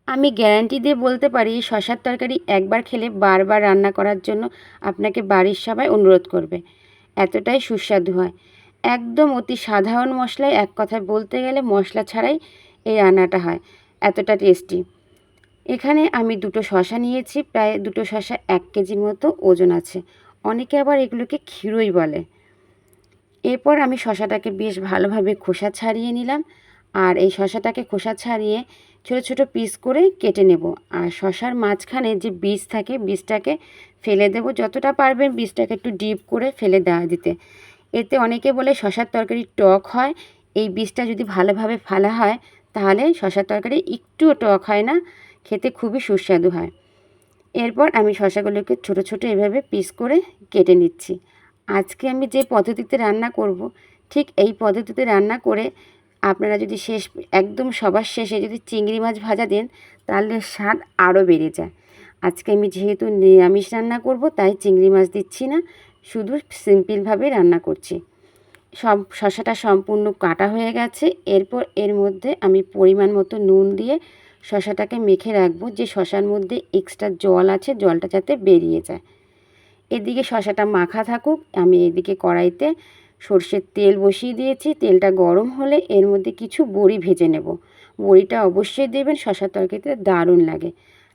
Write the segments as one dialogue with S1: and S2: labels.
S1: আমি গ্যারান্টি দিয়ে বলতে পারি শশার তরকারি একবার খেলে বারবার রান্না করার জন্য আপনাকে বাড়ির সবাই অনুরোধ করবে। এতটাই সুস্বাদু হয়। একদম অতি সাধারণ মশলায়, এক কথায় বলতে গেলে মশলা ছাড়াই এই রান্নাটা হয়, এতটা টেস্টি। এখানে আমি দুটো শশা নিয়েছি, প্রায় দুটো শশা 1 কেজির মতো ওজন আছে। অনেকে আবার এগুলোকে ক্ষীরই বলে। এরপর আমি শশাটাকে বেশ ভালোভাবে খোসা ছাড়িয়ে নিলাম, আর এই শশাটাকে খোসা ছাড়িয়ে ছোট ছোট পিস করে কেটে নেব। আর শশার মাঝখানে যে বীজ থাকে, বীজটাকে ফেলে দেব। যতটা পারবেন বীজটাকে একটু ডিপ করে ফেলে দিতে। এতে অনেকে বলে শশার তরকারি টক হয়। এই বীজটা যদি ভালোভাবে ফেলা হয় তাহলে শশার তরকারি একটুও টক হয় না, খেতে খুবই সুস্বাদু হয়। এরপর আমি শশাগুলোকে ছোট ছোট এভাবে পিস করে কেটে নিচ্ছি। আজকে আমি যে পদ্ধতিতে রান্না করব, ঠিক এই পদ্ধতিতে রান্না করে আপনারা যদি একদম সবার শেষে যদি চিংড়ি মাছ ভাজা দেন তাহলে স্বাদ আরও বেড়ে যায়। আজকে আমি যেহেতু নিরামিষ রান্না করব তাই চিংড়ি মাছ দিচ্ছি না, শুধু সিম্পলভাবে রান্না করছি। শশাটা সম্পূর্ণ কাটা হয়ে গেছে। এরপর এর মধ্যে আমি পরিমাণ মতো নুন দিয়ে শশাটাকে মেখে রাখবো, যে শশার মধ্যে এক্সট্রা জল আছে, জলটা যাতে বেরিয়ে যায়। এদিকে শশাটা মাখা থাকুক, আমি এদিকে কড়াইতে সর্ষের তেল বসিয়ে দিয়েছি। তেলটা গরম হলে এর মধ্যে কিছু বড়ি ভেজে নেব। বড়িটা অবশ্যই দেবেন, শশার তরকারিতে দারুণ লাগে।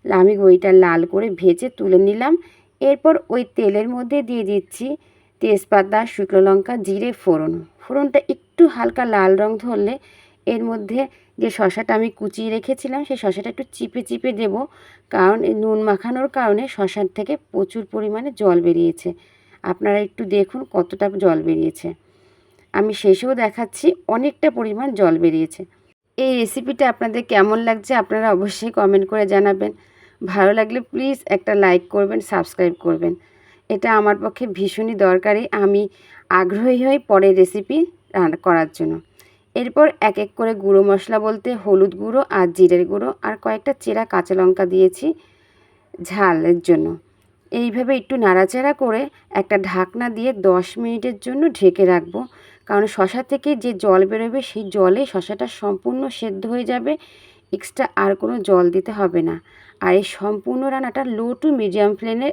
S1: আমি বড়িটা লাল করে ভেজে তুলে নিলাম। এরপর ওই তেলের মধ্যে দিয়ে দিচ্ছি তেজপাতা, শুকনো লঙ্কা, জিরে ফোড়ন। ফোড়নটা একটু হালকা লাল রং ধরলে এর মধ্যে যে শশাটা আমি কুচিয়ে রেখেছিলাম সেই শশাটা একটু চিপে চিপে দেব, কারণ এই নুন মাখানোর কারণে শশার থেকে প্রচুর পরিমাণে জল বেরিয়েছে। আপনারা একটু দেখুন কতটা জল বেরিয়েছে। আমি শেষেও দেখাচ্ছি অনেকটা পরিমাণ জল বেরিয়েছে। এই রেসিপিটা আপনাদের কেমন লাগছে আপনারা অবশ্যই কমেন্ট করে জানাবেন। ভালো লাগলে প্লিজ একটা লাইক করবেন, সাবস্ক্রাইব করবেন। এটা আমার পক্ষে ভীষণই দরকারি। আমি আগ্রহী হই পরের রেসিপি করার জন্য। এরপর এক এক করে গুঁড়ো মশলা বলতে হলুদ গুঁড়ো আর জিরের গুঁড়ো আর কয়েকটা চেরা কাঁচা লঙ্কা দিয়েছি ঝালের জন্য। এইভাবে একটু নাড়াচাড়া করে একটা ঢাকনা দিয়ে 10 মিনিটের জন্য ঢেকে রাখবো, কারণ শশা থেকে যে জল বেরোবে সেই জলে শশাটা সম্পূর্ণ সেদ্ধ হয়ে যাবে। এক্সট্রা আর কোনো জল দিতে হবে না। আর এই সম্পূর্ণ রান্নাটা লো টু মিডিয়াম ফ্লেমে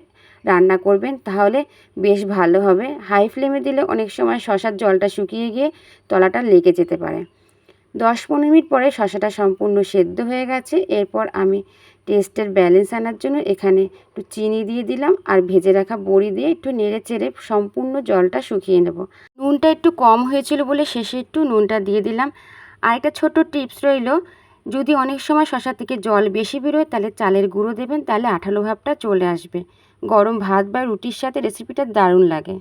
S1: রান্না করবেন, তাহলে বেশ ভালো হবে। হাই ফ্লেমে দিলে অনেক সময় শশার জলটা শুকিয়ে গিয়ে তলাটা লেগে যেতে পারে। 10-15 মিনিট পরে শশাটা সম্পূর্ণ সেদ্ধ হয়ে গেছে। এরপর আমি টেস্টের ব্যালেন্স আনার জন্য এখানে একটু চিনি দিয়ে দিলাম, আর ভেজে রাখা বড়ি দিয়ে একটু নেড়ে চেড়ে সম্পূর্ণ জলটা শুকিয়ে নেব। নুনটা একটু কম হয়েছিল বলে শেষে একটু নুনটা দিয়ে দিলাম। আর একটা ছোট টিপস রইল, যদি অনেক সময় শশা থেকে জল বেশি বেরোয় তাহলে চালের গুঁড়ো দেবেন, তাহলে আঠালো ভাবটা চলে আসবে। গরম ভাত বা রুটির সাথে রেসিপিটা দারুণ লাগে।